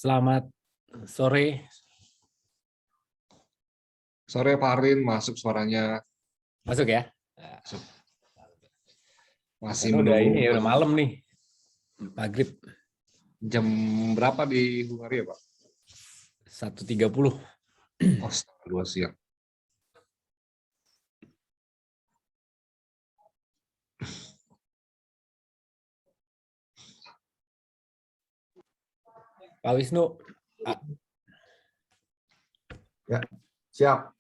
Selamat sore. Sore Pak Arin, masuk suaranya. Masuk ya? Masuk. Masih Karena udah menunggu. ini ya, udah malam nih. Maghrib. Jam berapa di Hungaria, Pak? 1.30. Oh, setengah 2 siang. Pak Wisnu. Ya, siap.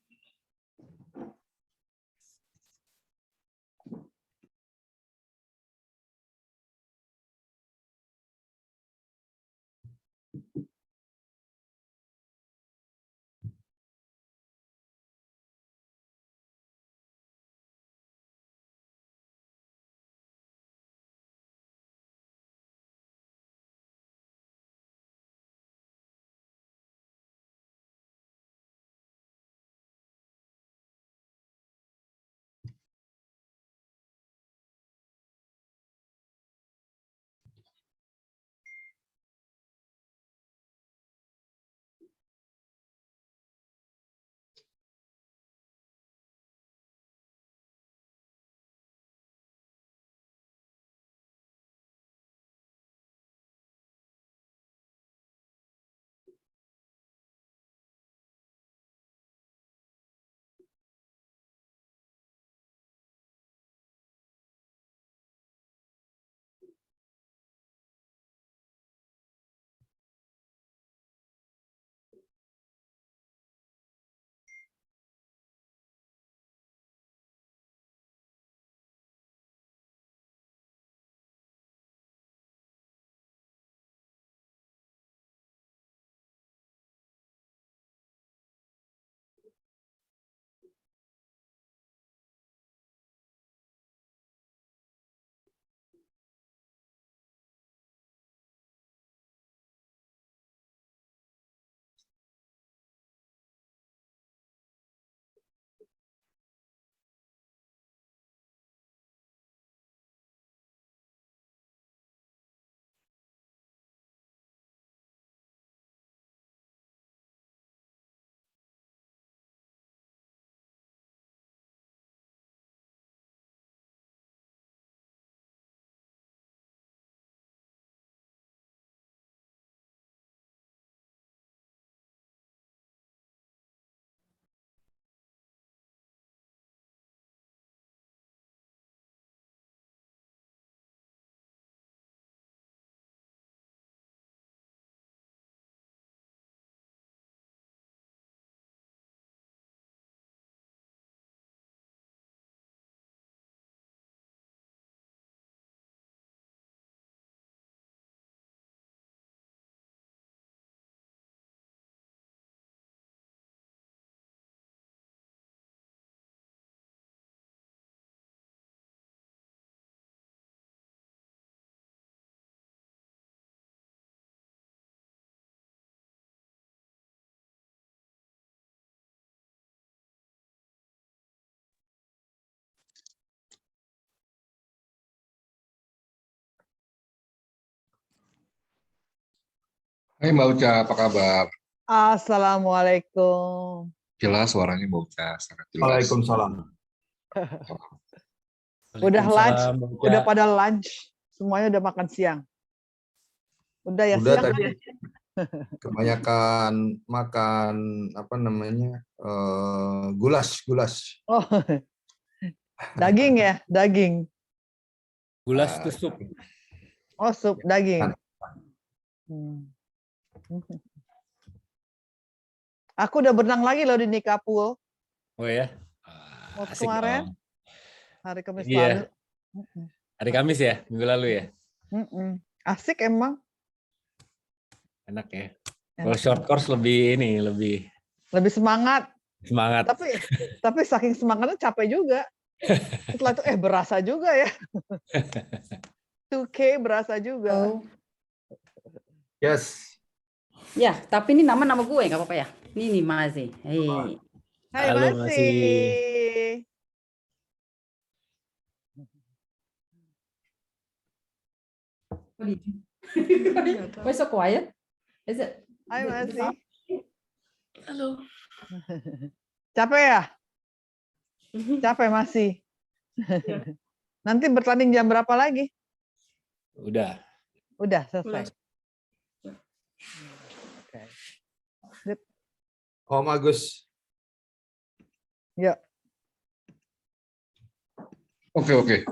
Hai Mbak Uca, apa kabar? Assalamualaikum. Jelas suaranya Mbak Uca, sangat jelas. Waalaikumsalam. Udah lunch, Waalaikumsalam, Mbak Uca. udah pada lunch, semuanya udah makan siang. Udah ya Udah siang tadi kan? kebanyakan makan apa namanya gulas. Oh, daging ya, daging. Gulas itu sup. Oh, sup daging. Kan. Hmm. Aku udah berenang lagi loh di Nikapul. Oh ya? Waktu Asik kemarin, dong. hari Kamis Iya. lalu. Hari Kamis ya? Minggu lalu ya? Asik emang. Enak ya? Enak. Kalau short course lebih ini, lebih Lebih semangat. semangat. Tapi saking semangatnya capek juga. Setelah itu berasa juga ya. 2K berasa juga. Oh. Yes. Ya, tapi ini nama gue nggak apa-apa ya. Ini Mazi. Hei. Hai Halo, Masi. Masi. Why so quiet? Is it? Hai Masih. Halo. Capek ya? Capek masih. Nanti bertanding jam berapa lagi? Udah. Udah selesai. Oke. Om Agus. Yuk. Oke.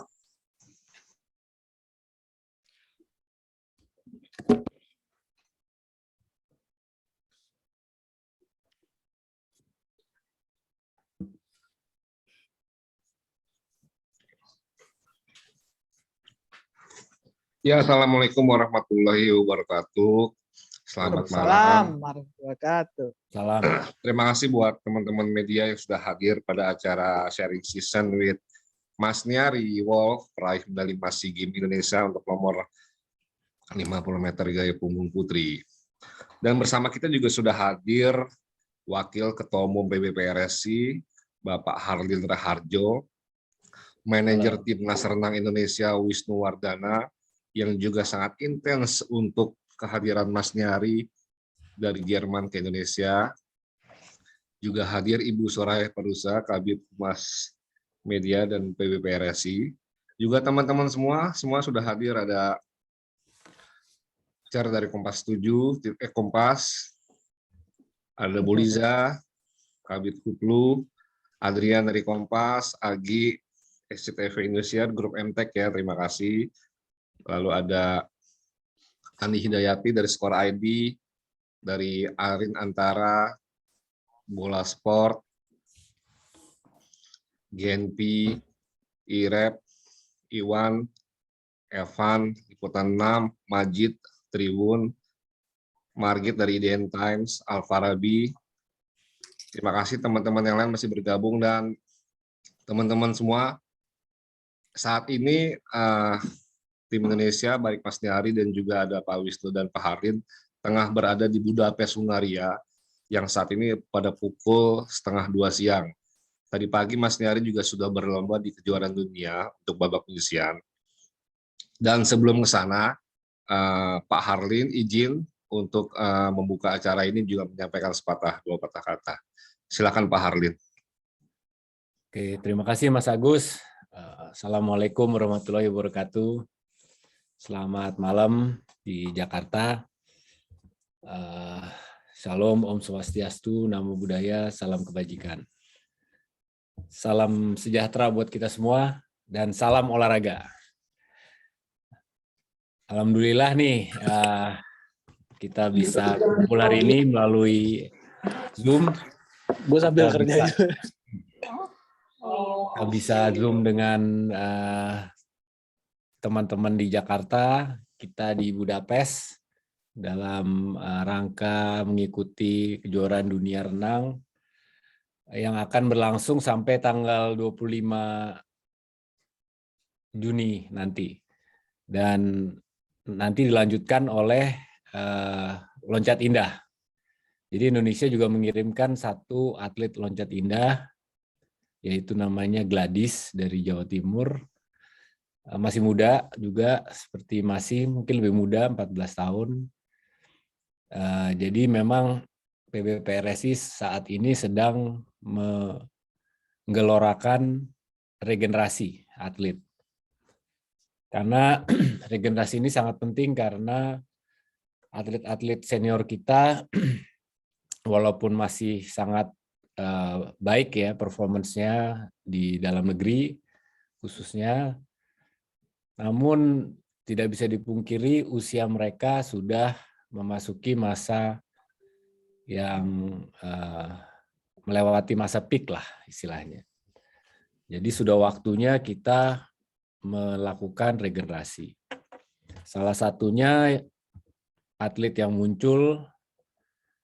Ya, assalamualaikum warahmatullahi wabarakatuh. Selamat Salam malam. warahmatullahi wabarakatuh. Salam. Terima kasih buat teman-teman media yang sudah hadir pada acara sharing season with Mas Niari Wolf, peraih medali emas SEA Games Indonesia untuk nomor 50 meter gaya punggung putri. Dan bersama kita juga sudah hadir Wakil Ketua Umum PBPRSI, Bapak Harlin Raharjo, Manajer Timnas Renang Indonesia Wisnu Wardana, yang juga sangat intens untuk kehadiran Mas Niari dari Jerman ke Indonesia. Juga hadir Ibu Soraya Padusa, Kabid Humas Media dan PBPRSI. Juga teman-teman semua sudah hadir, ada Chair dari Kompas, ada Buliza, Kabid Kuplu, Adrian dari Kompas, Agi, SCTV Indonesia, Grup MTech ya, terima kasih. Lalu ada Ani Hidayati dari Skor ID, dari Arin Antara, Bola Sport, Genpi, Irep, Iwan, Evan, Liputan 6, Majid, Tribun, Margit dari IDN Times, Al-Farabi. Terima kasih teman-teman yang lain masih bergabung, dan teman-teman semua, saat ini tim Indonesia, baik Mas Niari dan juga ada Pak Wisnu dan Pak Harlin, tengah berada di Budapest, Hungaria, yang saat ini pada pukul 1:30 siang. Tadi pagi Mas Niari juga sudah berlomba di kejuaraan dunia untuk babak penyisian. Dan sebelum ke sana, Pak Harlin izin untuk membuka acara ini juga menyampaikan dua patah kata. Silakan Pak Harlin. Oke, terima kasih Mas Agus. Assalamualaikum warahmatullahi wabarakatuh. Selamat malam di Jakarta. Shalom, Om Swastiastu, Namo Buddhaya, salam kebajikan. Salam sejahtera buat kita semua dan salam olahraga. Alhamdulillah nih kita bisa kumpul hari ini melalui Zoom. Gue sambil kerja juga. Kita bisa Zoom dengan teman-teman di Jakarta, kita di Budapest dalam rangka mengikuti kejuaraan dunia renang yang akan berlangsung sampai tanggal 25 Juni nanti. Dan nanti dilanjutkan oleh loncat indah. Jadi Indonesia juga mengirimkan satu atlet loncat indah, yaitu namanya Gladys dari Jawa Timur. Masih muda juga, seperti mungkin lebih muda, 14 tahun. Jadi memang PBPRSI saat ini sedang menggelorakan regenerasi atlet. Karena regenerasi ini sangat penting karena atlet-atlet senior kita walaupun masih sangat baik ya performance-nya di dalam negeri khususnya, namun tidak bisa dipungkiri usia mereka sudah memasuki masa yang melewati masa peak lah istilahnya. Jadi sudah waktunya kita melakukan regenerasi. Salah satunya atlet yang muncul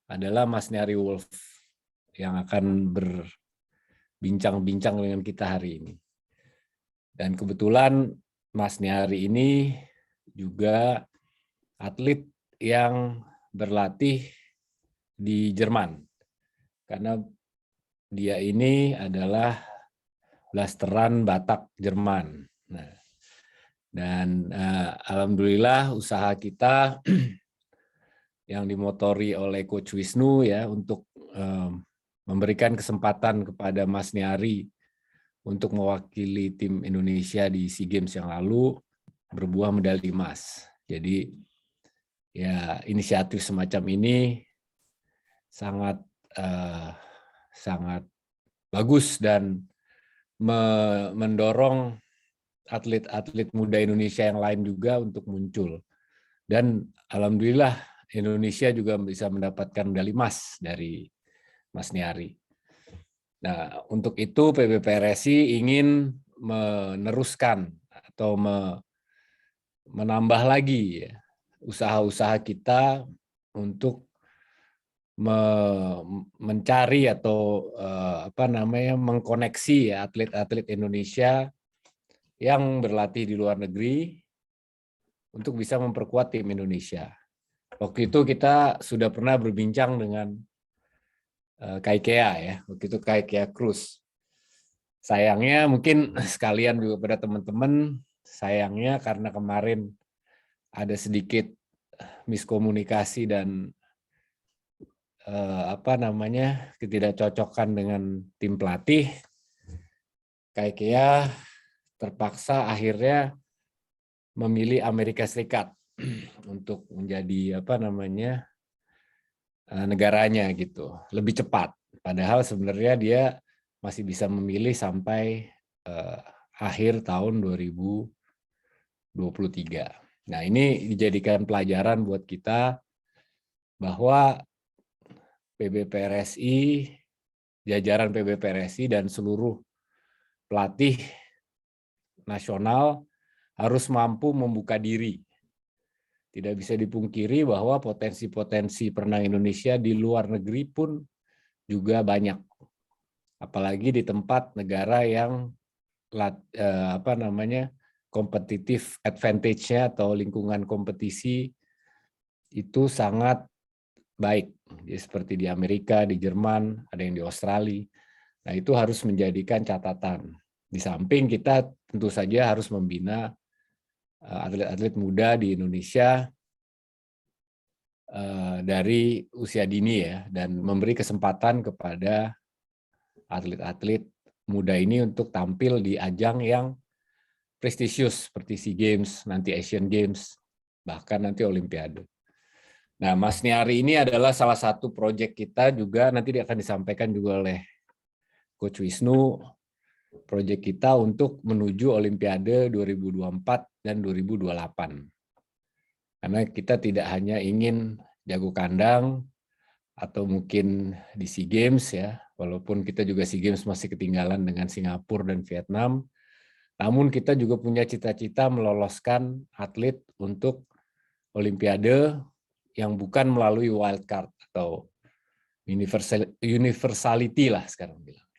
adalah Mas Niari Wolf yang akan berbincang-bincang dengan kita hari ini. Dan kebetulan Mas Niari ini juga atlet yang berlatih di Jerman. Karena dia ini adalah blasteran Batak Jerman. Nah, dan alhamdulillah usaha kita yang dimotori oleh Coach Wisnu ya untuk memberikan kesempatan kepada Mas Niari untuk mewakili tim Indonesia di SEA Games yang lalu berbuah medali emas. Jadi ya inisiatif semacam ini sangat bagus dan mendorong atlet-atlet muda Indonesia yang lain juga untuk muncul. Dan alhamdulillah Indonesia juga bisa mendapatkan medali emas dari Mas Niari. Nah, untuk itu PBPRSI ingin meneruskan atau menambah lagi ya, usaha-usaha kita untuk mencari atau mengkoneksi ya, atlet-atlet Indonesia yang berlatih di luar negeri untuk bisa memperkuat tim Indonesia. Waktu itu kita sudah pernah berbincang dengan Kaikea ya, waktu itu Kaikea Cruz. Sayangnya mungkin sekalian juga pada teman-teman, sayangnya karena kemarin ada sedikit miskomunikasi dan ketidakcocokan dengan tim pelatih, Kaikea terpaksa akhirnya memilih Amerika Serikat untuk menjadi negaranya gitu, lebih cepat. Padahal sebenarnya dia masih bisa memilih sampai akhir tahun 2023. Nah, ini dijadikan pelajaran buat kita bahwa PBPRSI, jajaran PBPRSI dan seluruh pelatih nasional harus mampu membuka diri. Tidak bisa dipungkiri bahwa potensi-potensi perenang Indonesia di luar negeri pun juga banyak. Apalagi di tempat negara yang competitive advantage-nya atau lingkungan kompetisi itu sangat baik. Jadi seperti di Amerika, di Jerman, ada yang di Australia. Nah, itu harus menjadikan catatan. Di samping kita tentu saja harus membina atlet-atlet muda di Indonesia dari usia dini ya, dan memberi kesempatan kepada atlet-atlet muda ini untuk tampil di ajang yang prestisius seperti SEA Games, nanti Asian Games, bahkan nanti Olimpiade. Nah, Mas Niari ini adalah salah satu proyek kita juga, nanti dia akan disampaikan juga oleh Coach Wisnu, proyek kita untuk menuju Olimpiade 2024 dan 2028. Karena kita tidak hanya ingin jago kandang atau mungkin di SEA Games ya, walaupun kita juga SEA Games masih ketinggalan dengan Singapura dan Vietnam, namun kita juga punya cita-cita meloloskan atlet untuk Olimpiade yang bukan melalui wildcard atau universality lah sekarang bilang.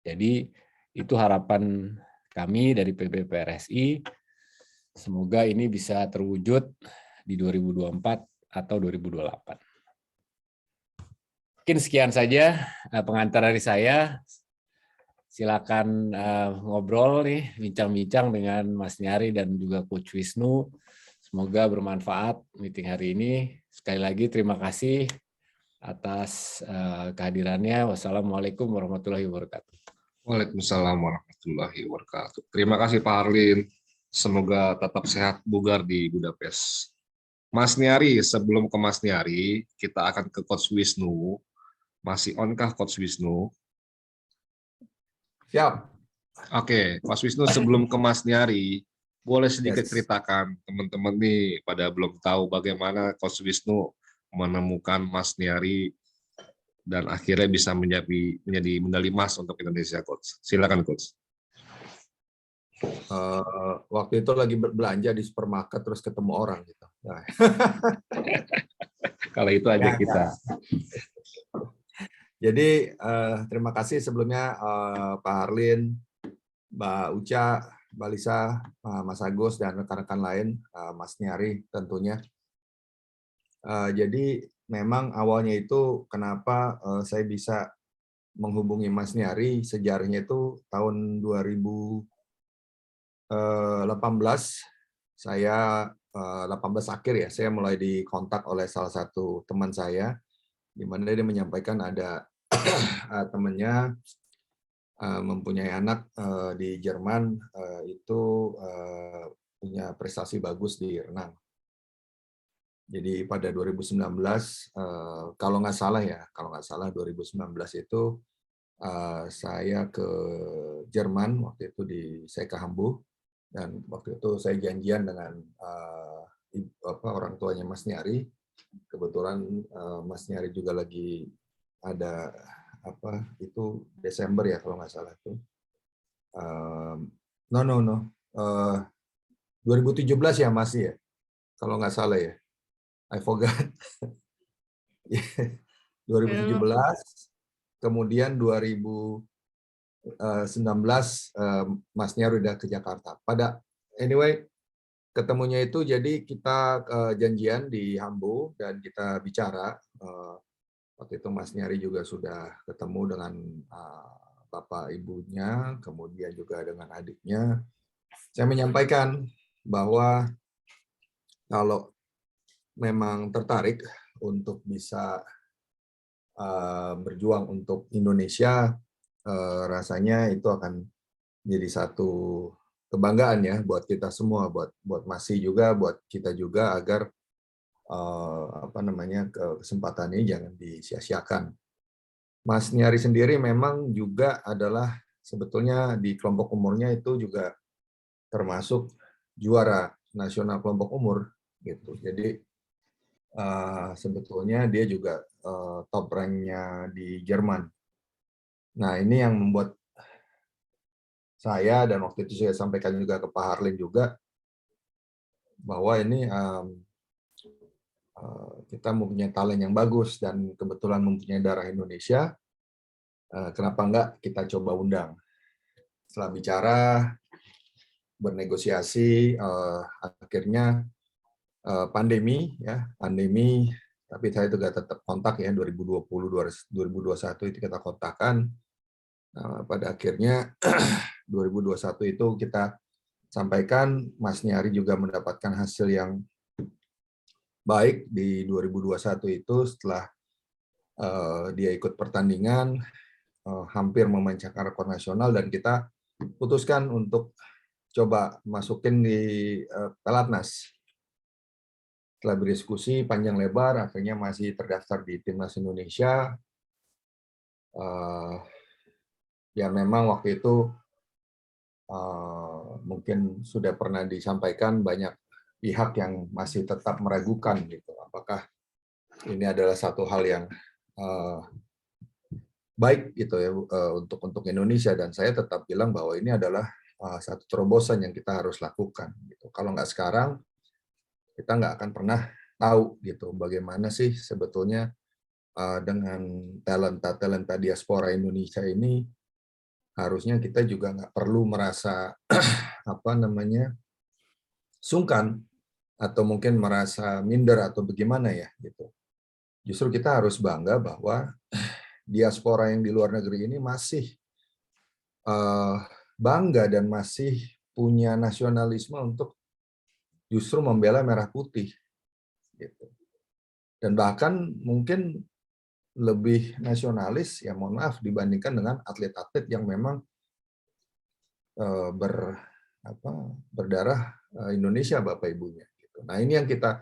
Jadi itu harapan kami dari PBPRSI. Semoga ini bisa terwujud di 2024 atau 2028. Mungkin sekian saja pengantar dari saya. Silakan ngobrol nih, bincang-bincang dengan Mas Niari dan juga Coach Wisnu. Semoga bermanfaat meeting hari ini. Sekali lagi terima kasih atas kehadirannya. Wassalamualaikum warahmatullahi wabarakatuh. Waalaikumsalam warahmatullahi wabarakatuh. Terima kasih Pak Harlin. Semoga tetap sehat bugar di Budapest. Mas Niari, sebelum ke Mas Niari, kita akan ke Coach Wisnu. Masih on-kah Coach Wisnu? Siap. Oke, Mas Wisnu, sebelum ke Mas Niari, boleh sedikit Yes. ceritakan teman-teman nih pada belum tahu bagaimana Coach Wisnu menemukan Mas Niari dan akhirnya bisa menjadi medali emas untuk Indonesia, Coach. Silakan, Coach. Waktu itu lagi belanja di supermarket terus ketemu orang gitu. Nah, Kalau itu aja Ya, kita. jadi terima kasih sebelumnya Pak Harlin, Mbak Uca, Mbak Lisa, Mas Agus dan rekan-rekan lain, Mas Niari tentunya. Jadi memang awalnya itu kenapa saya bisa menghubungi Mas Niari, sejarahnya itu tahun 2018 saya 18 akhir ya, saya mulai dikontak oleh salah satu teman saya, di mana dia menyampaikan ada temannya mempunyai anak di Jerman itu punya prestasi bagus di renang. Jadi pada 2019, kalau nggak salah 2019 itu saya ke Jerman, waktu itu saya ke Hamburg, dan waktu itu saya janjian dengan orang tuanya Mas Nyari. Kebetulan Mas Nyari juga lagi ada itu Desember ya kalau nggak salah itu. 2017 ya Mas ya, kalau nggak salah ya. I forgot. 2017, kemudian 2019 Mas Nyar udah ke Jakarta. Anyway, ketemunya itu jadi kita janjian di Hamburg dan kita bicara. Waktu itu Mas Nyari juga sudah ketemu dengan bapak ibunya, kemudian juga dengan adiknya. Saya menyampaikan bahwa kalau memang tertarik untuk bisa berjuang untuk Indonesia, rasanya itu akan jadi satu kebanggaan ya buat kita semua, buat Masi juga, buat kita juga, agar kesempatan ini jangan disia-siakan. Mas Nyari sendiri memang juga adalah sebetulnya di kelompok umurnya itu juga termasuk juara nasional kelompok umur gitu. Jadi sebetulnya dia juga top rank-nya di Jerman. Nah, ini yang membuat saya, dan waktu itu saya sampaikan juga ke Pak Harlin juga, bahwa ini kita mempunyai talent yang bagus dan kebetulan mempunyai darah Indonesia, kenapa enggak kita coba undang. Setelah bicara, bernegosiasi, akhirnya pandemi, tapi saya juga tetap kontak ya, 2020, 2021 itu kita kontakkan. Pada akhirnya 2021 itu kita sampaikan, Mas Nyari juga mendapatkan hasil yang baik di 2021 itu setelah dia ikut pertandingan, hampir memecahkan rekor nasional, dan kita putuskan untuk coba masukin di Pelatnas. Setelah berdiskusi panjang lebar, akhirnya masih terdaftar di Timnas Indonesia. Ya memang waktu itu mungkin sudah pernah disampaikan, banyak pihak yang masih tetap meragukan gitu, apakah ini adalah satu hal yang baik gitu ya untuk Indonesia, dan saya tetap bilang bahwa ini adalah satu terobosan yang kita harus lakukan gitu. Kalau nggak sekarang, kita nggak akan pernah tahu gitu bagaimana sih sebetulnya dengan talenta diaspora Indonesia ini. Harusnya kita juga nggak perlu merasa sungkan atau mungkin merasa minder atau bagaimana ya gitu. Justru kita harus bangga bahwa diaspora yang di luar negeri ini masih bangga dan masih punya nasionalisme untuk justru membela merah putih gitu. Dan bahkan mungkin lebih nasionalis, ya mohon maaf, dibandingkan dengan atlet-atlet yang memang berdarah Indonesia Bapak Ibunya gitu. Nah, ini yang kita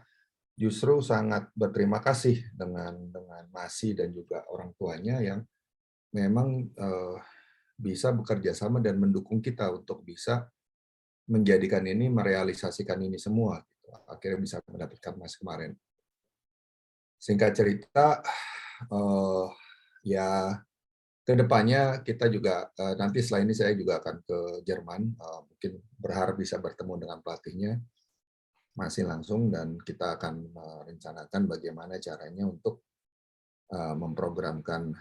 justru sangat berterima kasih dengan Masi dan juga orang tuanya yang memang bisa bekerja sama dan mendukung kita untuk bisa menjadikan ini, merealisasikan ini semua gitu. Akhirnya bisa mendapatkan emas kemarin. Singkat cerita, ya kedepannya kita juga nanti setelah ini saya juga akan ke Jerman, mungkin berharap bisa bertemu dengan pelatihnya masih langsung, dan kita akan merencanakan bagaimana caranya untuk memprogramkan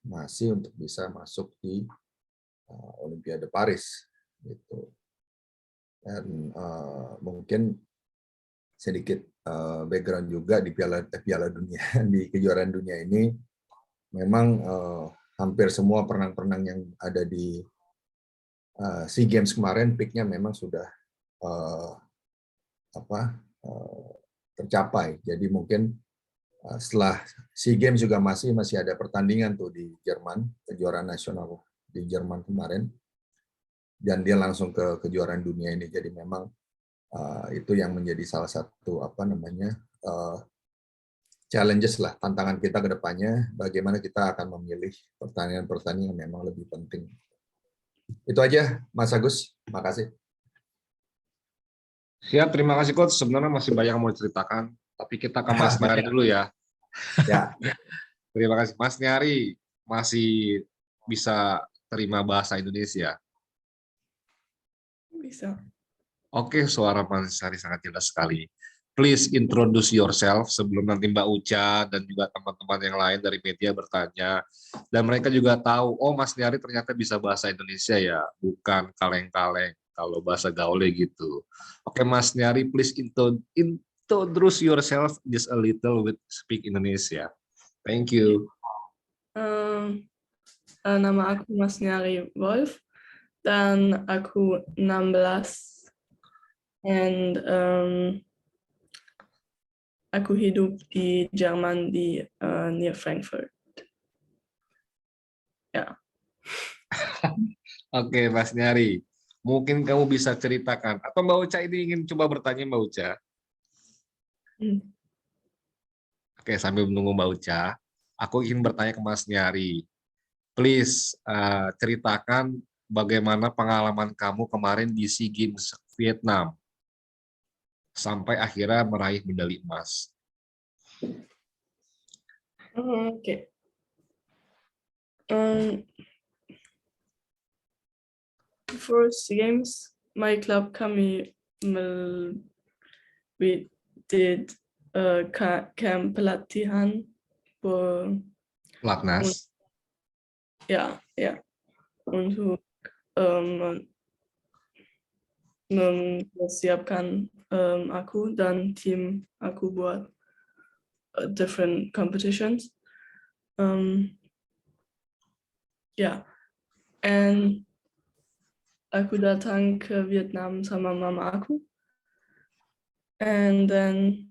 masih untuk bisa masuk di Olimpiade Paris gitu. Dan mungkin sedikit background juga di Piala Dunia, di kejuaraan dunia ini memang hampir semua perenang-perenang yang ada di SEA Games kemarin peaknya memang sudah tercapai. Jadi mungkin setelah SEA Games juga masih ada pertandingan tuh di Jerman, kejuaraan nasional di Jerman kemarin, dan dia langsung ke kejuaraan dunia ini. Jadi memang itu yang menjadi salah satu challenges lah, tantangan kita ke depannya, bagaimana kita akan memilih pertandingan-pertandingan yang memang lebih penting. Itu aja, Mas Agus. Makasih. Siap, terima kasih Coach. Sebenarnya masih banyak yang mau ceritakan, tapi kita ke Mas Nyari dulu ya. Ya. Terima kasih. Mas Nyari masih bisa terima bahasa Indonesia? Bisa. Oke, suara Mas Nyari sangat jelas sekali. Please introduce yourself sebelum nanti Mbak Uca dan juga teman-teman yang lain dari media bertanya. Dan mereka juga tahu, oh Mas Nyari ternyata bisa bahasa Indonesia ya, bukan kaleng-kaleng kalau bahasa gaulnya gitu. Oke Mas Nyari, please introduce yourself just a little with speak Indonesia. Thank you. Nama aku Mas Nyari Wolf dan aku 16 and aku hidup di Jerman di near Frankfurt. Ya. Oke Mas Nyari, mungkin kamu bisa ceritakan atau Mbak Uca ini ingin coba bertanya Mbak Uca. Oke, sambil menunggu Mbak Uca, aku ingin bertanya ke Mas Nyari. Please ceritakan bagaimana pengalaman kamu kemarin di SEA Games Vietnam sampai akhirnya meraih medali emas. Oke. For SEA Games, my club kami we did camp pelatihan for Pelatnas. ya untuk mempersiapkan aku dan tim aku buat different competitions. And aku datang ke Vietnam sama mama aku. And then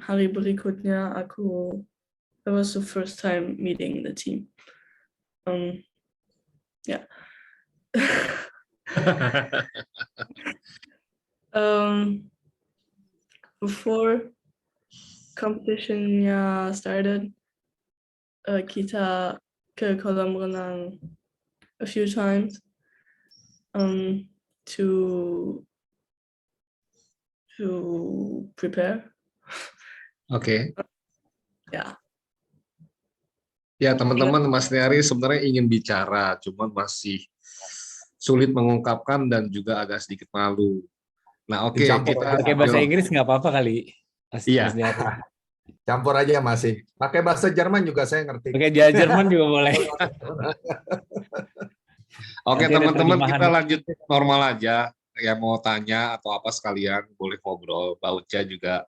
hari berikutnya it was the first time meeting the team. Before competitionnya started, kita ke kolam renang a few times to prepare. Oke. Ya. Ya teman-teman, Mas Nyari sebenarnya ingin bicara, cuman masih sulit mengungkapkan dan juga agak sedikit malu. Nah oke, kita pakai bahasa Inggris nggak apa-apa kali. Iya. Mas Nyari. Campur aja masih. Pakai bahasa Jerman juga saya ngerti. Pakai Jerman juga boleh. Oke Nanti ada teman-teman, terjemahan. kita lanjut normal aja. Yang mau tanya atau apa sekalian boleh ngobrol. Mbak Uca juga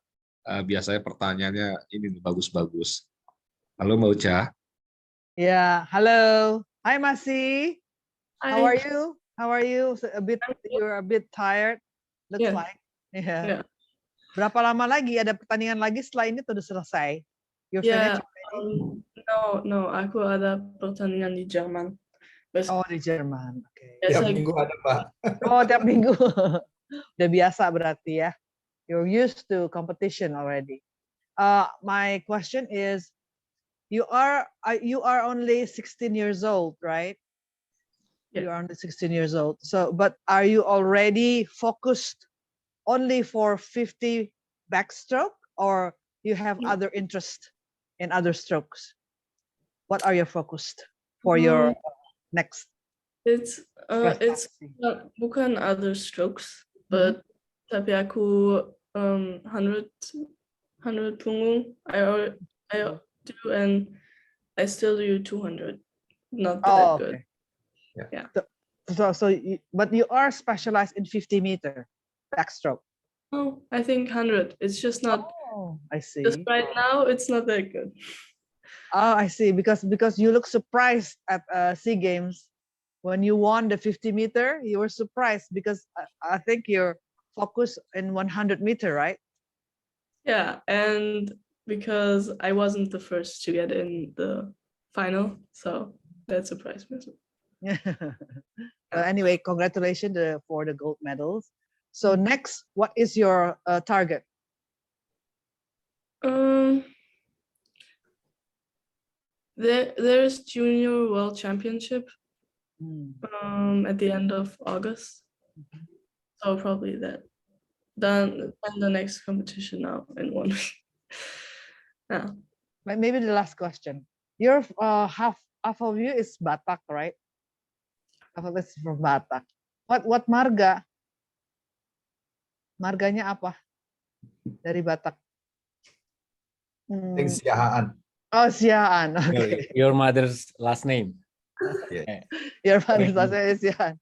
biasanya pertanyaannya ini bagus-bagus. Halo Mbak Uca. Yeah, hello. Hi Masi. Hi. How are you? How are you? You're a bit tired. Looks Yeah. like. Yeah. Yeah. Berapa lama lagi ada pertandingan lagi setelah ini tuh udah selesai? You're Yeah. finished already? No, aku ada pertandingan di Jerman. Oh, di Jerman. Oke. Tiap minggu ada, Pak. Oh, tiap minggu. Udah biasa berarti ya. You're used to competition already. My question is, you are only 16 years old, right? Yeah. You are only 16 years old. So, but are you already focused only for 50 backstroke, or you have other interest in other strokes? What are you focused for your next? It's bukan other strokes, but tapi aku 100 punggung I do, and I still do 200. Not that good. Okay. Yeah. But you are specialized in 50 meter backstroke. Oh, I think 100. It's just not. Oh, I see. Just right now, it's not that good. Oh, I see. Because you look surprised at SEA Games when you won the 50 meter. You were surprised because I think your focus in 100 meter, right? Yeah, and because I wasn't the first to get in the final, so that surprised me. Well, anyway, congratulations for the gold medals. So next, what is your target? There's Junior World Championship Mm. at the end of August, so probably that. Then and the next competition now in 1 week. Yeah. But maybe the last question. Your half of you is Batak, right? Half of us is from Batak. What marga? Marganya apa? Dari Batak. Things Siahaan. Oh, Siaan. Okay. Your mother's last name. Your father's last name is Siaan.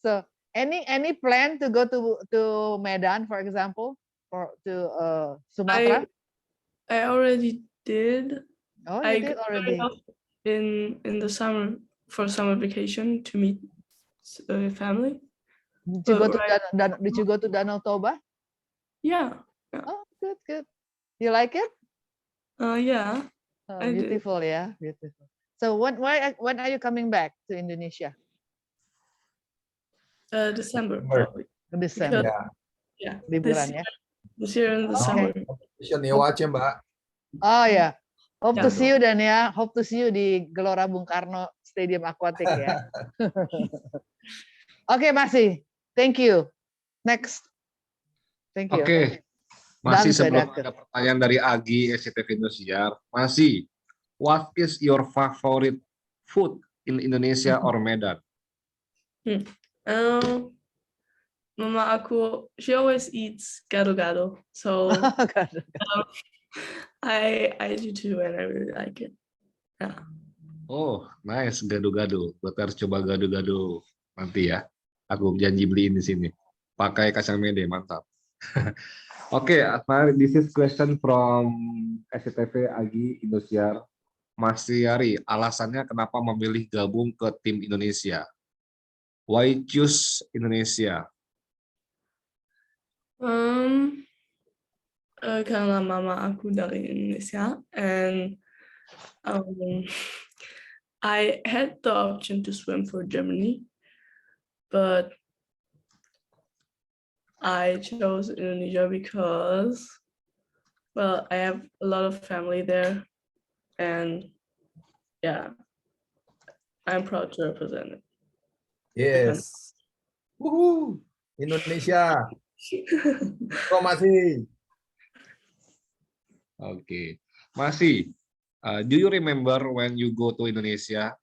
So any plan to go to Medan, for example, or to Sumatra? I already did. Oh, I you did already. in the summer for summer vacation to meet family. Did you go But to did you go to Danau Toba? Yeah. Oh, good. You like it? Yeah. Oh, I did. beautiful, yeah, beautiful. So when are you coming back to Indonesia? December probably. December. Yeah. Liburan ya. This year in the summer. Competition ya watch ya Mbak. Oh ya. Hope to Yeah. see you dan ya. Hope to see you di Gelora Bung Karno Stadium Aquatic ya. Oke, Masih. Thank you. Next. Thank you. Oke. Masih Danke, sebelum danke. ada pertanyaan dari Agi SCTV Indosiar, Masih, what is your favorite food in Indonesia or Medan? Mama aku, she always eats gado-gado, so I do too, and I really like it. Yeah. Oh, nice, gado-gado. Buat harus coba gado-gado nanti ya. Aku janji beliin di sini. Pakai kacang mede, mantap. Oke, this is question from SCTV Agi Indosiar. Mas Yari, alasannya kenapa memilih gabung ke tim Indonesia? Why choose Indonesia? Karena mama aku dari Indonesia, and I had the option to swim for Germany, but I chose Indonesia because, well, I have a lot of family there, and yeah, I'm proud to represent it. Yes. Woohoo. Indonesia. Masih. Oke, Masih, do you remember when you go to Indonesia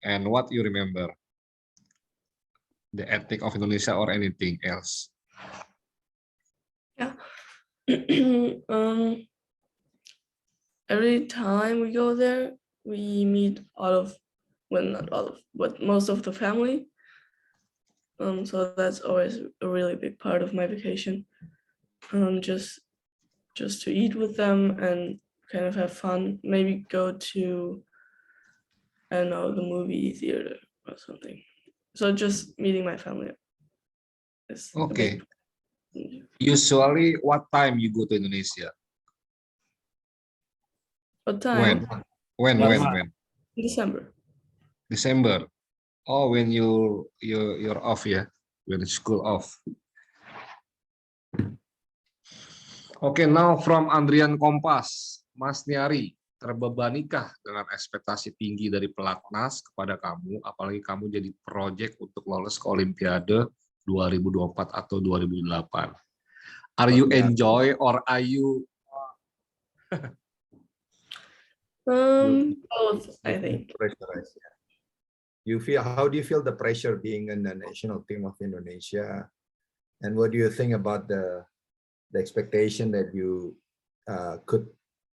and what you remember? The ethic of Indonesia or anything else? Yeah. Every time we go there, we meet not all of, but most of the family. So that's always a really big part of my vacation. Just to eat with them and kind of have fun. Maybe go to, I don't know, the movie theater or something. So just meeting my family. Okay. Usually, what time you go to Indonesia? What time? When? December. December. Oh, when you're off ya, when school off. Okay, now from Andrian Kompas, Mas Nyari, terbebanikah dengan ekspektasi tinggi dari pelatnas kepada kamu, apalagi kamu jadi proyek untuk lolos ke Olimpiade 2024 atau 2008? Are you enjoy or are you? Both, I think. How do you feel the pressure being in the national team of Indonesia, and what do you think about the expectation that you could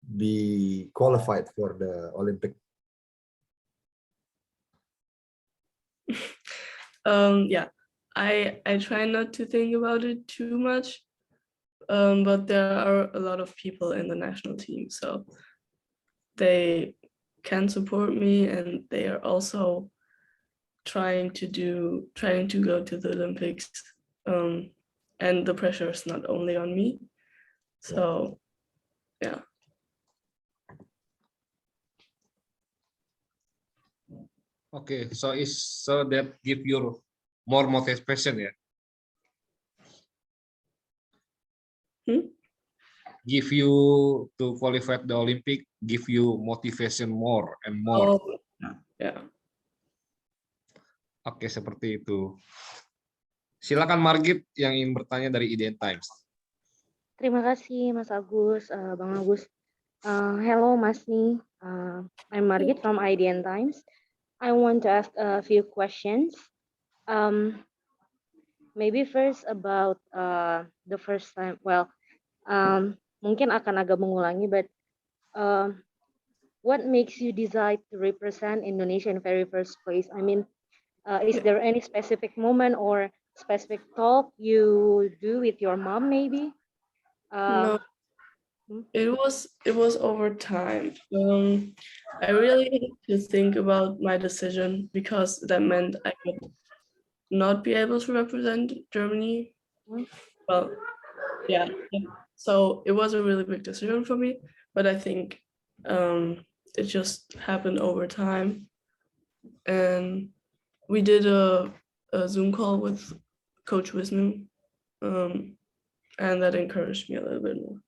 be qualified for the Olympic? Yeah, I try not to think about it too much, but there are a lot of people in the national team, so they can support me, and they are also trying to go to the Olympics and the pressure is not only on me. So, yeah. Okay, so that give you more motivation, ya? Give you to qualify the Olympic, give you motivation more and more. Oh, yeah. Oke, seperti itu. Silakan Margit yang ingin bertanya dari IDN Times. Terima kasih Mas Agus, Bang Agus. Hello Masni, I'm Margit from IDN Times. I want to ask a few questions. Maybe first about the first time. Well, mungkin akan agak mengulangi, but what makes you decide to represent Indonesia in very first place? I mean, is there any specific moment or specific talk you do with your mom, maybe? No, it was over time. I really had to think about my decision because that meant I could not be able to represent Germany. Well, yeah. So it was a really big decision for me, but I think it just happened over time. And we did a Zoom call with Coach Wisnu, and that encouraged me a little bit more.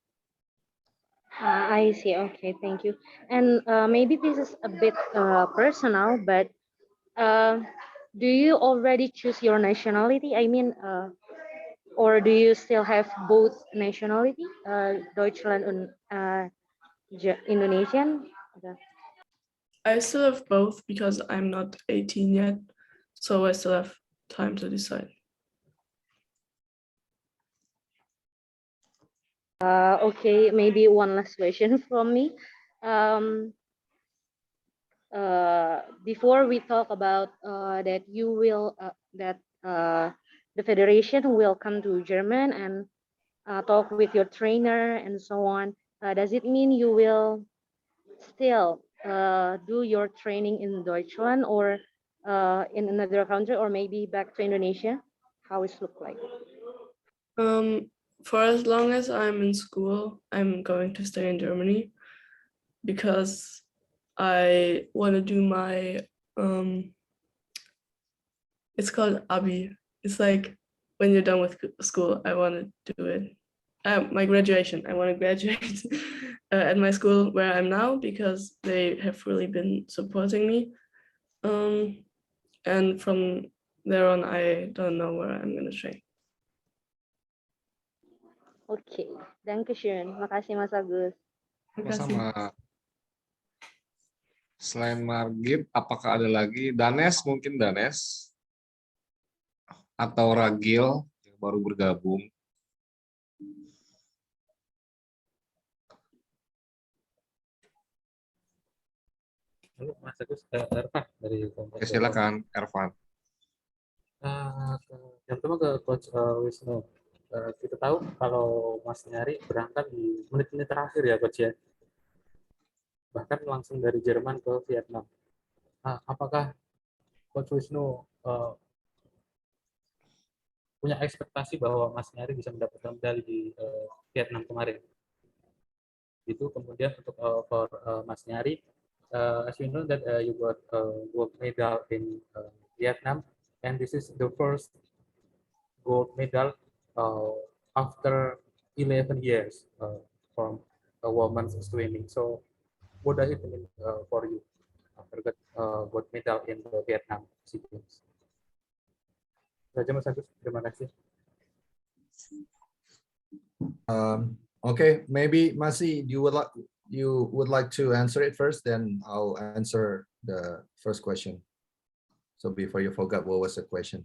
I see. Okay, thank you. And maybe this is a bit personal, but do you already choose your nationality? I mean, or do you still have both nationality, Deutschland and Indonesian? Okay. I still have both because I'm not 18 yet, so I still have time to decide. Okay, maybe one last question from me. Before we talk about that you will the federation will come to German and talk with your trainer and so on. Does it mean you will still do your training in Deutschland or in another country or maybe back to Indonesia? How it look like? For as long as I'm in school, I'm going to stay in Germany because I want to do my it's called Abi. It's like when you're done with school, I want to do it. My graduation, I want to graduate at my school where I'm now because they have really been supporting me. And from there on, I don't know where I'm going to train. Oke, Dankeschön. Makasih Mas Agus. Sama-sama. Selain Margit, apakah ada lagi? Danes, mungkin Danes? Atau Ragil yang baru bergabung? Halo Mas Agus, Ervan dari Kompas. Silakan, Ervan. Yang pertama ke Coach Wisnu. Kita tahu kalau Mas Nyari berangkat di menit-menit terakhir ya Coach ya. Bahkan langsung dari Jerman ke Vietnam. Apakah Coach Wisnu punya ekspektasi bahwa Mas Nyari bisa mendapatkan medali di Vietnam kemarin? Itu kemudian untuk for Mas Nyari, as you know that you got gold medal in Vietnam, and this is the first gold medal after 11 years from a women's swimming. So, what does it mean for you after get gold medal in the Vietnam SEA Games? Saja Mas Agus, terima kasih. Okay, maybe Masi, you would like to answer it first, then I'll answer the first question. So before you forgot, what was the question?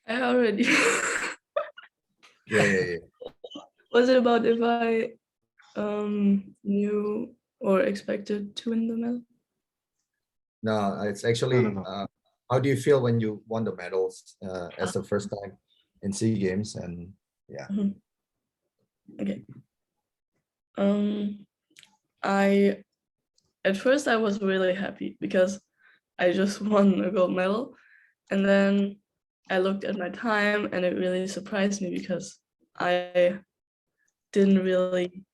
I already. Yeah. Was it about if I knew or expected to win the medal? No, it's actually how do you feel when you won the medals as the first time in SEA Games? And yeah. Okay. At first I was really happy because I just won a gold medal, and then I looked at my time and it really surprised me because I didn't really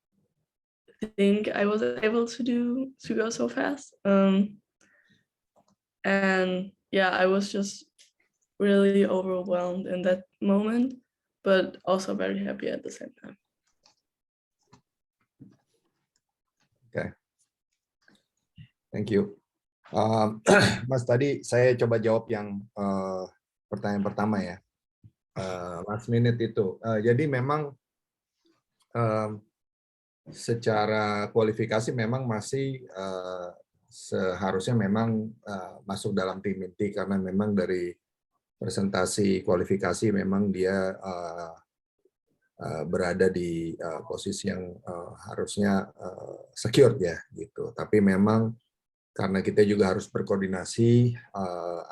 think I was able to go so fast. And yeah, I was just really overwhelmed in that moment, but also very happy at the same time. Okay. Thank you. Mas, tadi saya coba jawab yang pertanyaan pertama ya. Last minute itu. Jadi memang secara kualifikasi memang masih seharusnya memang masuk dalam tim inti karena memang dari presentasi kualifikasi memang dia berada di posisi yang harusnya secure ya gitu. Tapi memang karena kita juga harus berkoordinasi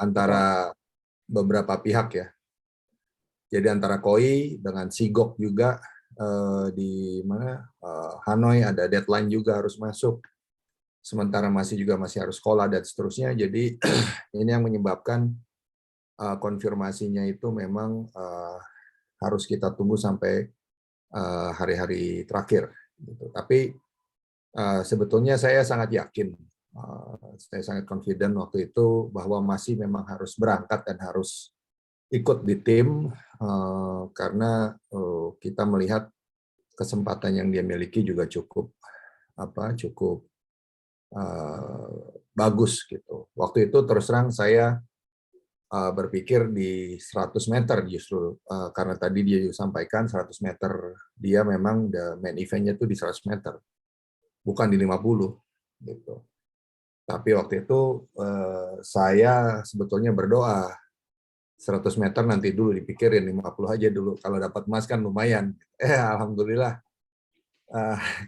antara beberapa pihak ya. Jadi antara KOI dengan Sigok juga di mana Hanoi ada deadline juga harus masuk. Sementara masih harus sekolah dan seterusnya. Jadi ini yang menyebabkan konfirmasinya itu memang harus kita tunggu sampai hari-hari terakhir. Gitu. Tapi sebetulnya saya sangat yakin, saya sangat confident waktu itu bahwa masih memang harus berangkat dan harus ikut di tim karena kita melihat kesempatan yang dia miliki juga cukup bagus gitu. Waktu itu terus terang saya berpikir di 100 meter justru karena tadi dia sampaikan 100 meter dia memang the main event-nya itu di 100 meter bukan di 50 gitu. Tapi waktu itu saya sebetulnya berdoa 100 meter nanti dulu dipikirin 50 aja dulu kalau dapat emas kan lumayan. Alhamdulillah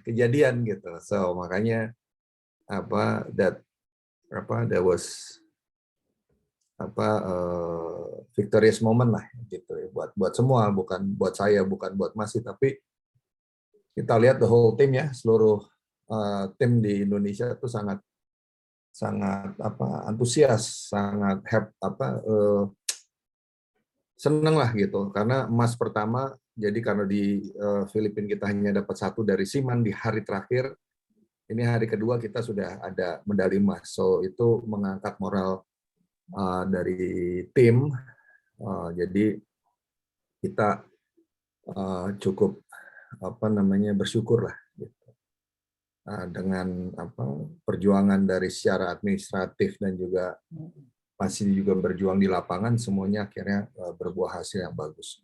kejadian gitu. So makanya that was victorious moment lah gitu ya, buat semua, bukan buat saya, bukan buat Masih, tapi kita lihat the whole team ya, seluruh tim di Indonesia itu sangat antusias, sangat seneng lah gitu karena emas pertama. Jadi karena di Filipina kita hanya dapat 1 dari Siman di hari terakhir, ini hari kedua kita sudah ada medali emas, so itu mengangkat moral dari tim. Jadi kita cukup bersyukur lah gitu. Dengan perjuangan dari secara administratif dan juga masih juga berjuang di lapangan, semuanya akhirnya berbuah hasil yang bagus.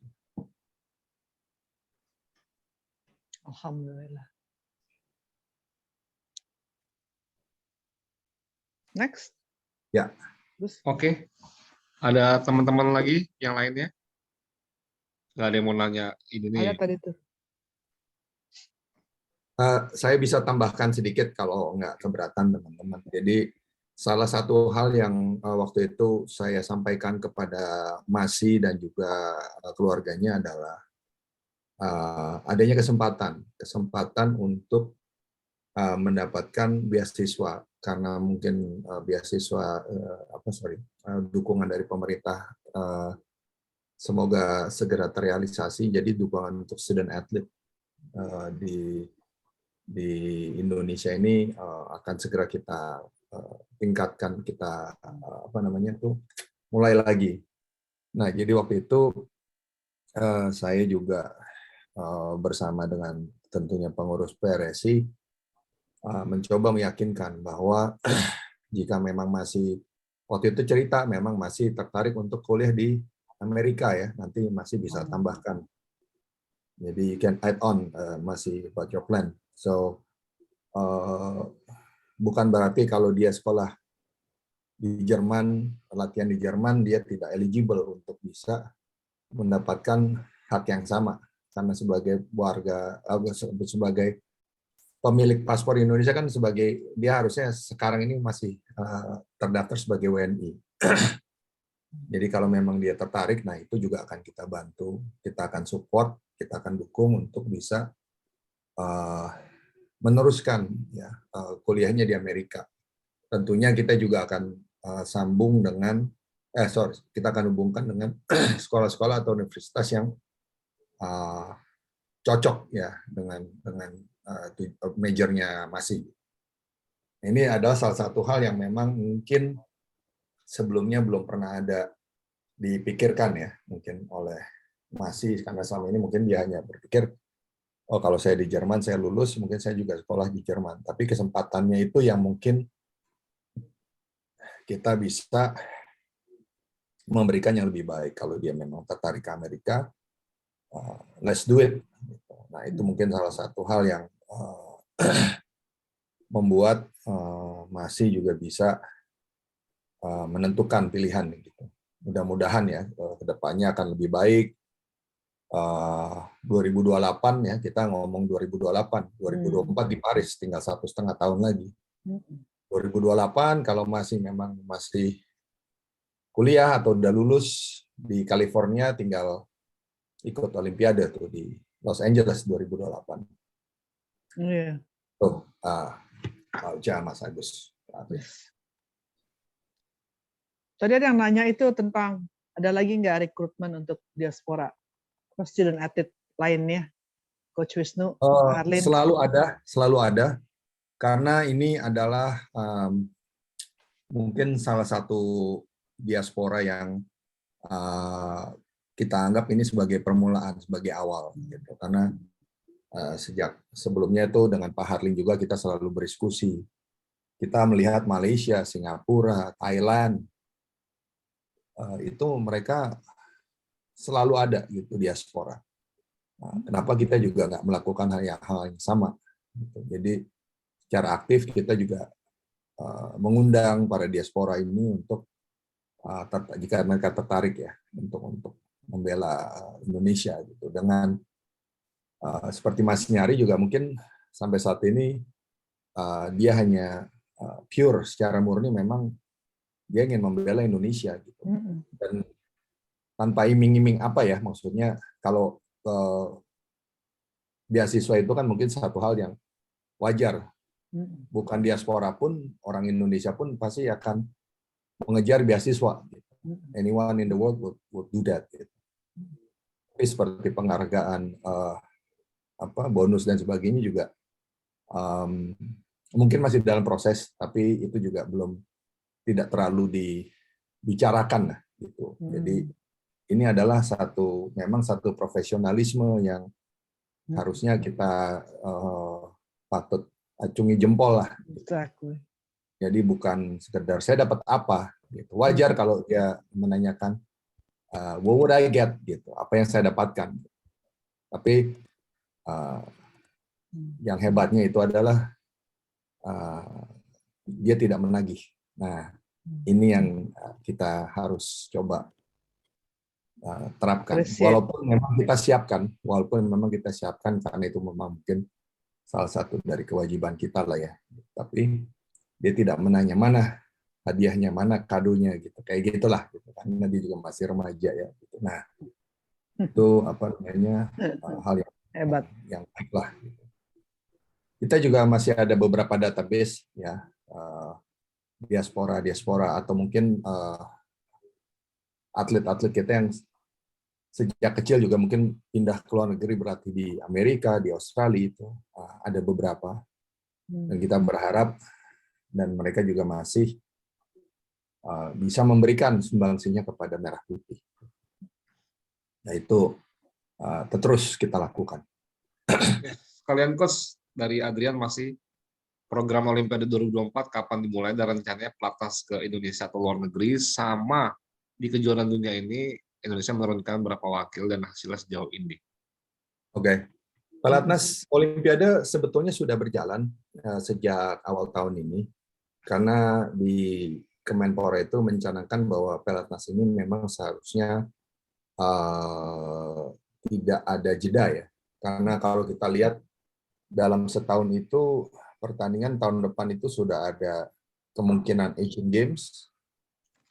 Alhamdulillah. Next. Ya. Oke. Ada teman-teman lagi yang lainnya? Nggak ada yang mau nanya ini nih. Ada tadi tuh. Saya bisa tambahkan sedikit kalau nggak keberatan teman-teman. Jadi salah satu hal yang waktu itu saya sampaikan kepada Masih dan juga keluarganya adalah adanya kesempatan untuk mendapatkan beasiswa karena mungkin beasiswa dukungan dari pemerintah semoga segera terrealisasi. Jadi dukungan untuk student athlete di Indonesia ini akan segera kita tingkatkan, kita mulai lagi. Nah, jadi waktu itu saya juga bersama dengan tentunya pengurus PRSI mencoba meyakinkan bahwa jika memang Masih waktu itu cerita memang masih tertarik untuk kuliah di Amerika ya, nanti masih bisa tambahkan. Jadi you can add on Masih about your plan. So bukan berarti kalau dia sekolah di Jerman, latihan di Jerman, dia tidak eligible untuk bisa mendapatkan hak yang sama. Karena sebagai warga, sebagai pemilik paspor Indonesia kan dia harusnya sekarang ini masih terdaftar sebagai WNI. Jadi kalau memang dia tertarik, nah itu juga akan kita bantu, kita akan support, kita akan dukung untuk bisa meneruskan ya kuliahnya di Amerika. Tentunya kita juga akan sambung dengan kita akan hubungkan dengan sekolah-sekolah atau universitas yang cocok ya dengan majornya masih. Ini adalah salah satu hal yang memang mungkin sebelumnya belum pernah ada dipikirkan ya, mungkin oleh masih, karena selama ini mungkin dia hanya berpikir, oh kalau saya di Jerman, saya lulus, mungkin saya juga sekolah di Jerman. Tapi kesempatannya itu yang mungkin kita bisa memberikan yang lebih baik. Kalau dia memang tertarik ke Amerika, let's do it. Nah, itu mungkin salah satu hal yang membuat masih juga bisa menentukan pilihan. Gitu. Mudah-mudahan ya, kedepannya akan lebih baik. 2028 ya, kita ngomong 2028, 2024 di Paris, tinggal 1,5 tahun lagi. 2028 kalau memang masih kuliah atau udah lulus di California, tinggal ikut Olimpiade tuh di Los Angeles 2028. Iya. Tuh, Mas Agus. Tadi ada yang nanya itu tentang ada lagi nggak rekrutmen untuk diaspora, student athlete lainnya, Coach Wisnu, Arlin? Selalu ada, karena ini adalah mungkin salah satu diaspora yang kita anggap ini sebagai permulaan, sebagai awal, gitu. Karena sejak sebelumnya itu dengan Pak Harlin juga kita selalu berdiskusi. Kita melihat Malaysia, Singapura, Thailand, itu mereka selalu ada gitu diaspora. Nah, kenapa kita juga nggak melakukan hal yang sama? Gitu. Jadi secara aktif kita juga mengundang para diaspora ini untuk jika mereka tertarik ya untuk membela Indonesia gitu. Dengan seperti Mas Nyari juga mungkin sampai saat ini dia hanya pure secara murni memang dia ingin membela Indonesia gitu. Dan tanpa iming-iming apa ya, maksudnya kalau beasiswa itu kan mungkin satu hal yang wajar. Bukan diaspora pun, orang Indonesia pun pasti akan mengejar beasiswa. Gitu. Anyone in the world would do that. Gitu. Tapi seperti penghargaan, bonus dan sebagainya juga mungkin masih dalam proses, tapi itu juga tidak terlalu dibicarakan lah. Gitu. Jadi ini adalah memang satu profesionalisme yang harusnya kita patut acungi jempol lah. Exactly. Jadi bukan sekedar saya dapat apa, gitu. Wajar kalau dia menanyakan what would I get, gitu. Apa yang saya dapatkan. Tapi yang hebatnya itu adalah dia tidak menagih. Nah, ini yang kita harus coba terapkan. Walaupun memang kita siapkan karena itu memang mungkin salah satu dari kewajiban kita lah ya. Tapi dia tidak menanya mana hadiahnya, mana kadonya gitu. Kayak gitulah gitu. Karena dia juga masih remaja ya gitu. Nah, itu hal yang hebat, yang baik lah gitu. Kita juga masih ada beberapa database ya, diaspora atau mungkin atlet-atlet kita yang sejak kecil juga mungkin pindah ke luar negeri, berarti di Amerika, di Australia itu ada beberapa. Dan kita berharap dan mereka juga masih bisa memberikan sumbangsinya kepada Merah Putih. Nah itu terus kita lakukan. Sekalian Coach, dari Adrian masih program Olimpiade 2024 kapan dimulai dan rencananya pelatnas ke Indonesia atau luar negeri, sama di kejuaraan dunia ini Indonesia menurunkan berapa wakil dan hasilnya sejauh ini? Oke. Pelatnas Olimpiade sebetulnya sudah berjalan sejak awal tahun ini, karena di Kemenpora itu mencanangkan bahwa pelatnas ini memang seharusnya tidak ada jeda ya. Karena kalau kita lihat dalam setahun itu pertandingan tahun depan itu sudah ada kemungkinan Asian Games,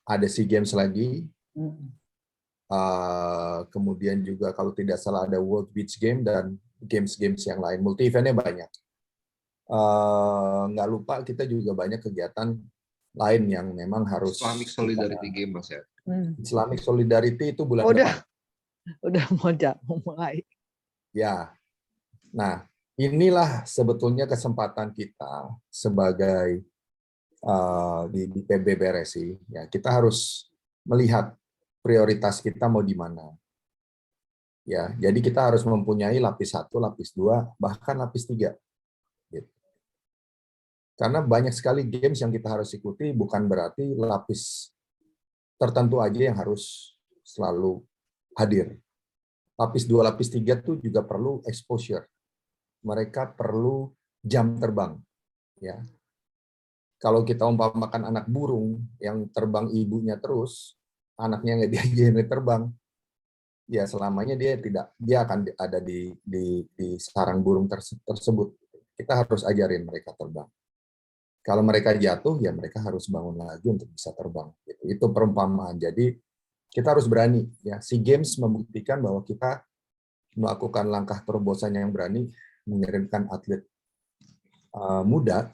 ada SEA Games lagi, kemudian juga kalau tidak salah ada World Beach Game dan games-games yang lain, multi eventnya banyak. Nggak lupa kita juga banyak kegiatan lain yang memang harus Islamic Solidarity Game, Mas ya. Islamic Solidarity itu bulan Udah. depan. Udah mau mulai. Ya. Nah, inilah sebetulnya kesempatan kita sebagai di PBBRSI. Ya, kita harus melihat prioritas kita mau di mana. Ya, jadi kita harus mempunyai lapis 1, lapis 2, bahkan lapis 3. Gitu. Karena banyak sekali games yang kita harus ikuti, bukan berarti lapis tertentu aja yang harus selalu hadir. Lapis 2, lapis 3 itu juga perlu exposure. Mereka perlu jam terbang. Ya. Kalau kita umpamakan anak burung yang terbang ibunya terus, anaknya nggak diajarin terbang, ya selamanya dia akan ada di sarang burung tersebut. Kita harus ajarin mereka terbang. Kalau mereka jatuh, ya mereka harus bangun lagi untuk bisa terbang. Itu perumpamaan. Jadi kita harus berani. Ya, SEA Games membuktikan bahwa kita melakukan langkah terobosan yang berani, mengirimkan atlet muda,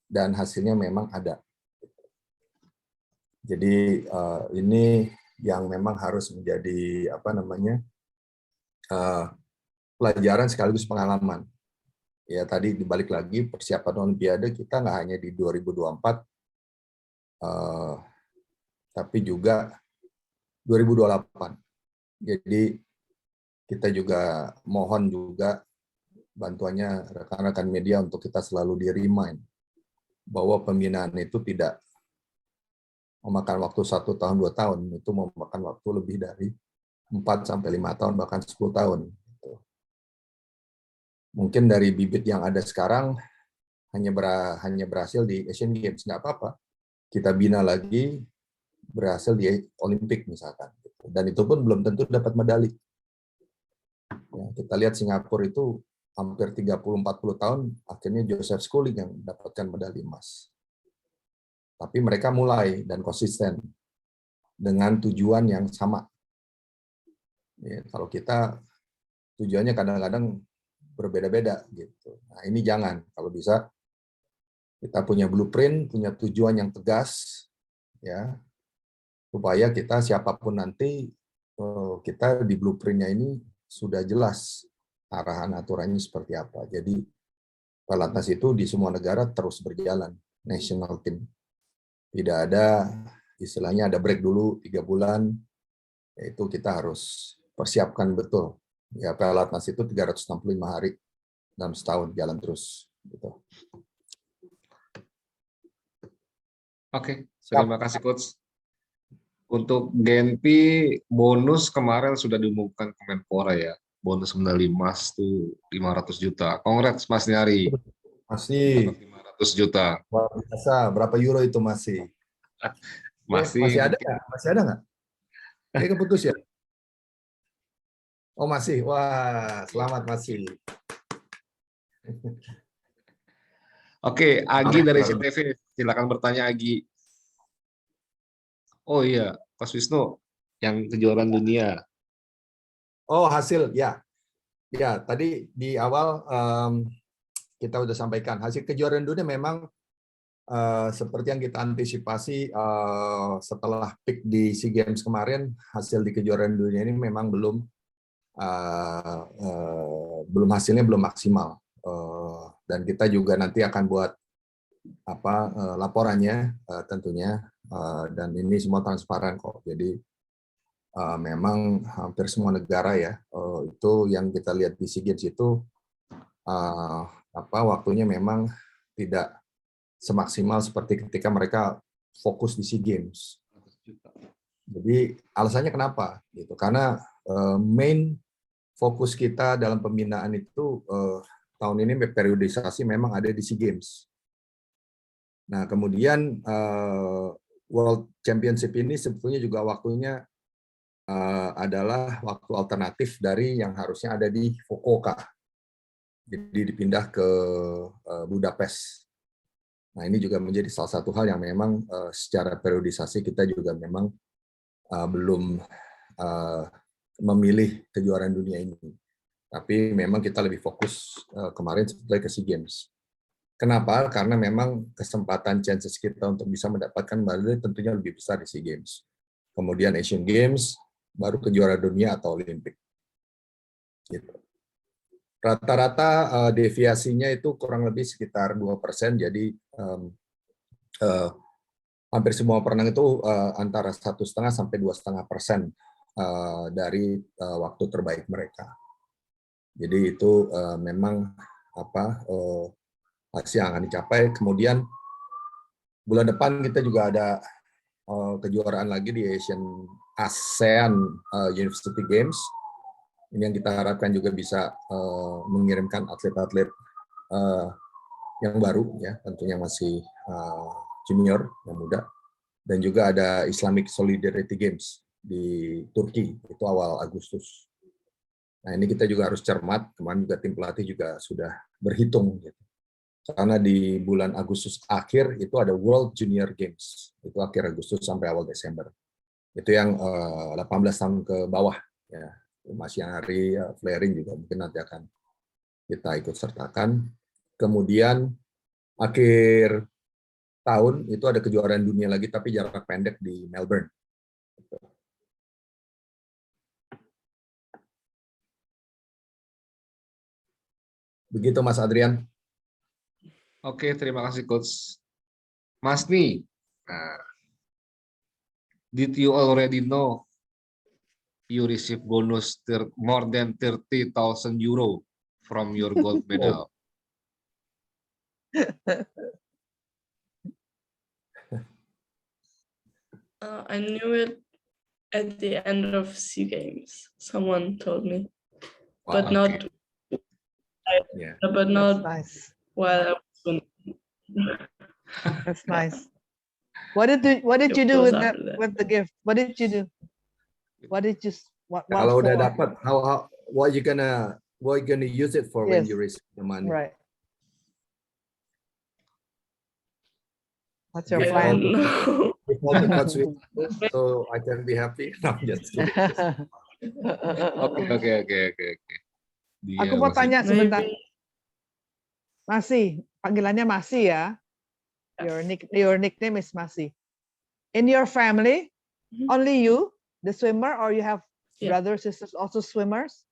dan hasilnya memang ada. Jadi ini yang memang harus menjadi pelajaran sekaligus pengalaman. Ya tadi dibalik lagi persiapan Olimpiade kita nggak hanya di 2024, tapi juga 2028. Jadi kita juga mohon juga bantuannya rekan-rekan media untuk kita selalu di-remind bahwa pembinaan itu tidak memakan waktu 1 tahun, 2 tahun, itu memakan waktu lebih dari 4 sampai 5 tahun, bahkan 10 tahun. Mungkin dari bibit yang ada sekarang hanya berhasil di Asian Games, nggak apa-apa. Kita bina lagi, berhasil di Olimpik misalkan. Dan itu pun belum tentu dapat medali. Ya, kita lihat Singapura itu hampir 30-40 tahun, akhirnya Joseph Schooling yang mendapatkan medali emas. Tapi mereka mulai dan konsisten dengan tujuan yang sama. Ya, kalau kita tujuannya kadang-kadang berbeda-beda gitu. Nah, ini jangan. Kalau bisa kita punya blueprint, punya tujuan yang tegas, ya, supaya kita siapapun nanti kita di blueprintnya ini sudah jelas arahan aturannya seperti apa. Jadi pelatnas itu di semua negara terus berjalan, national team. Tidak ada istilahnya ada break dulu 3 bulan, yaitu kita harus persiapkan betul. Ya, pelatnas itu 365 hari dalam setahun jalan terus. Gitu. Oke, terima kasih Coach. Untuk Genpi, bonus kemarin sudah diumumkan Kemenpora ya. Bonus medali emas tuh 500 juta. Congrats Mas Nyari. Masih 500 juta. luar biasa. Berapa euro itu masih? Masih ada nggak? Masih ada nggak? Kayak keputus ya? Oh masih, wah selamat masih. Oke, Agi dari CTV, silakan bertanya Agi. Oh iya, Coach Wisnu, yang kejuaraan dunia. Oh hasil, ya. Ya, tadi di awal kita sudah sampaikan, hasil kejuaraan dunia memang seperti yang kita antisipasi setelah peak di SEA Games kemarin, hasil di kejuaraan dunia ini memang belum hasilnya belum maksimal, dan kita juga nanti akan buat laporannya tentunya, dan ini semua transparan kok. Jadi memang hampir semua negara ya, itu yang kita lihat di SEA Games itu waktunya memang tidak semaksimal seperti ketika mereka fokus di SEA Games. Jadi alasannya kenapa? Gitu. Karena main fokus kita dalam pembinaan itu tahun ini periodisasi memang ada di SEA Games. Nah, kemudian World Championship ini sebetulnya juga waktunya adalah waktu alternatif dari yang harusnya ada di Fukuoka. Jadi dipindah ke Budapest. Nah, ini juga menjadi salah satu hal yang memang secara periodisasi kita juga memang belum memilih kejuaraan dunia ini. Tapi memang kita lebih fokus kemarin sebetulnya ke SEA Games. Kenapa? Karena memang kesempatan chances kita untuk bisa mendapatkan medali tentunya lebih besar di SEA Games. Kemudian Asian Games, baru ke juara dunia atau Olimpik. Gitu. Rata-rata deviasinya itu kurang lebih sekitar 2%, jadi hampir semua perenang itu antara 1,5 sampai 2,5% dari waktu terbaik mereka. Jadi itu memang hasil yang akan dicapai. Kemudian bulan depan kita juga ada kejuaraan lagi di ASEAN University Games. Ini yang kita harapkan juga bisa mengirimkan atlet-atlet yang baru, ya, tentunya masih junior, yang muda. Dan juga ada Islamic Solidarity Games di Turki, itu awal Agustus. Nah, ini kita juga harus cermat, kemarin juga tim pelatih juga sudah berhitung. Gitu. Karena di bulan Agustus akhir itu ada World Junior Games, itu akhir Agustus sampai awal Desember. Itu yang 18 tahun ke bawah. Ya. Mas Hari, flaring juga mungkin nanti akan kita ikut sertakan. Kemudian akhir tahun itu ada kejuaraan dunia lagi, tapi jarak pendek di Melbourne. Begitu Mas Adrian. Oke, terima kasih Coach. Mas Ni, did you already know you receive bonus more than 30,000 euro from your gold medal? I knew it at the end of SEA Games. Someone told me, but Wow, not, yeah. but That's not nice. while I was winning. That's nice. What did you It do was with that, after that. with the gift? What did you do? What did you what Kalau udah for? dapat, what you gonna use it for when Yes. you receive the money? Right. What's your Give I plan? don't know. Give all the Coach with so I can be happy. No, I'm just kidding. Oke. Aku mau tanya sebentar. Maybe Masih, panggilannya Masih ya. Your nickname is Masih. In your family, Mhm. only you, the swimmer, or you have Yeah. brothers, sisters also swimmers?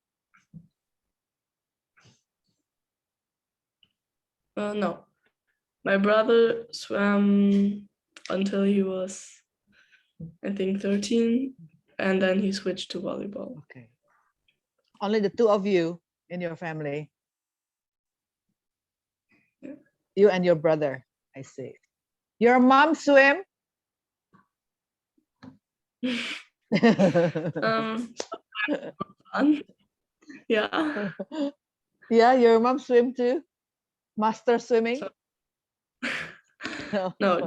No. My brother swam until he was, I think, 13, and then he switched to volleyball. Okay. Only the two of you in your family. Yeah. You and your brother, I see. Your mom swim? Fun. Yeah. Yeah, your mom swim too? Master swimming? No,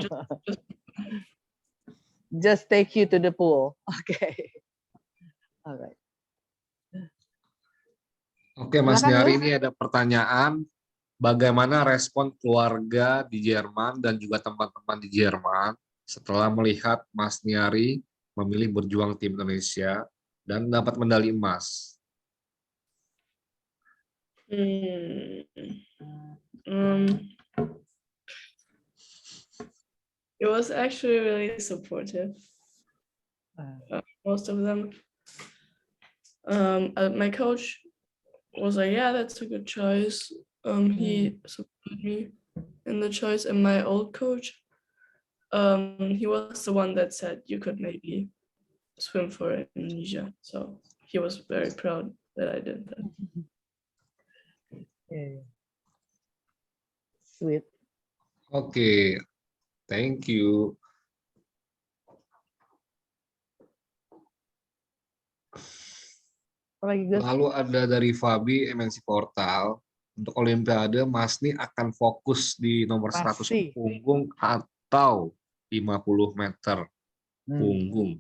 Just take you to the pool. Okay. All right. Oke, Mas Silakan, Nyari, Gus. ini ada pertanyaan. Bagaimana respon keluarga di Jerman dan juga teman-teman di Jerman setelah melihat Mas Nyari memilih berjuang tim Indonesia dan dapat medali emas? It was actually really supportive. Most of them. My coach was like, "Yeah, that's a good choice." He supported me in the choice, and my old coach, he was the one that said you could maybe swim for Indonesia. So he was very proud that I did that. Yeah. Sweet. Oke, thank you. Lalu ada dari Fabi MNC Portal, untuk Olimpiade Mas Ni akan fokus di nomor 100 punggung atau 50 meter punggung?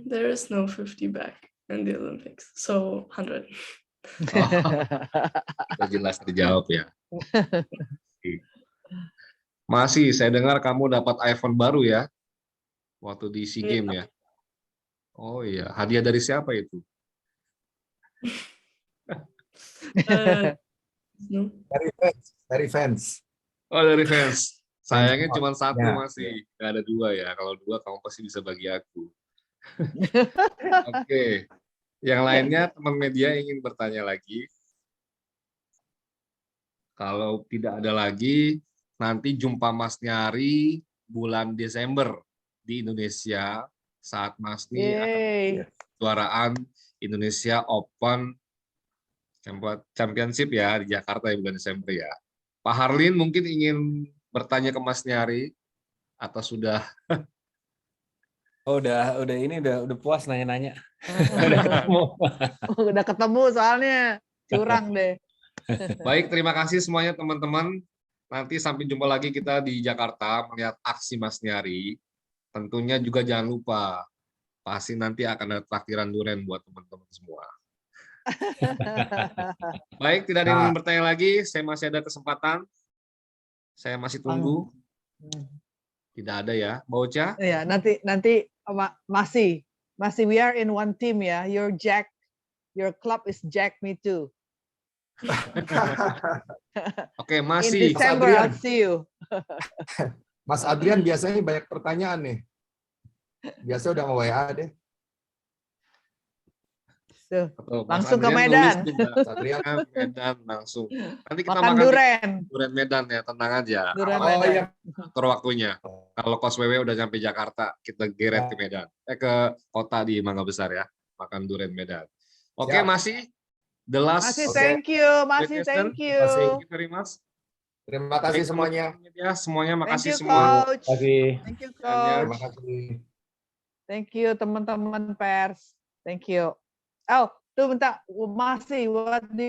There is no 50 back in the Olympics, so 100. Sudah jelas terjawab ya. Masih, saya dengar kamu dapat iPhone baru ya, waktu di SEA Games ya. Oh iya, hadiah dari siapa itu? No? Dari fans. Oh, dari fans. Sayangnya Fans cuma satu ya. masih, nggak ada dua ya. Kalau dua kamu pasti bisa bagi aku. Oke. Yang lainnya teman media ingin bertanya lagi. Kalau tidak ada lagi, nanti jumpa Mas Nyari bulan Desember di Indonesia saat Mas Ni akan Yay. kejuaraan Indonesia Open Championship ya di Jakarta di bulan Desember ya. Pak Harlin mungkin ingin bertanya ke Mas Nyari atau sudah? Oh, udah ini udah puas nanya-nanya. Udah ketemu. Udah ketemu soalnya. Curang deh. Baik, terima kasih semuanya teman-teman. Nanti sampai jumpa lagi kita di Jakarta melihat aksi Mas Nyari. Tentunya juga jangan lupa, pasti nanti akan ada traktiran durian buat teman-teman semua. Baik, tidak ada yang ingin bertanya lagi. Saya masih ada kesempatan. Saya masih tunggu. Tidak ada ya, Mbak Ocha? Ya, nanti masih we are in one team ya. Your club is Jack Me Too. Oke, In masih. December I'll see you. Mas Adrian biasanya banyak pertanyaan nih. Biasa udah nge-WA deh. Tuh, Mas langsung ke Adrian Medan. nulis juga. Mas Adrian. Medan langsung. Nanti kita Makan durian. durian Medan ya, tenang aja. Durian Aman. Medan. iya. Atur waktunya. Kalau Kos WW udah sampai Jakarta, kita geret ke Medan. Ke kota di Mangga Besar ya. Makan durian Medan. Oke, Siap. masih the last Masih Oke. thank you, masih question. thank you. Thank you very much. Terima kasih Baik, semuanya. teman-teman media, semuanya Thank makasih you, semua. Coach. Kasih. Thank you, Terima Coach. kasih. Thank you, teman-teman pers. Thank you. Oh, tuh bentar. Masih, what do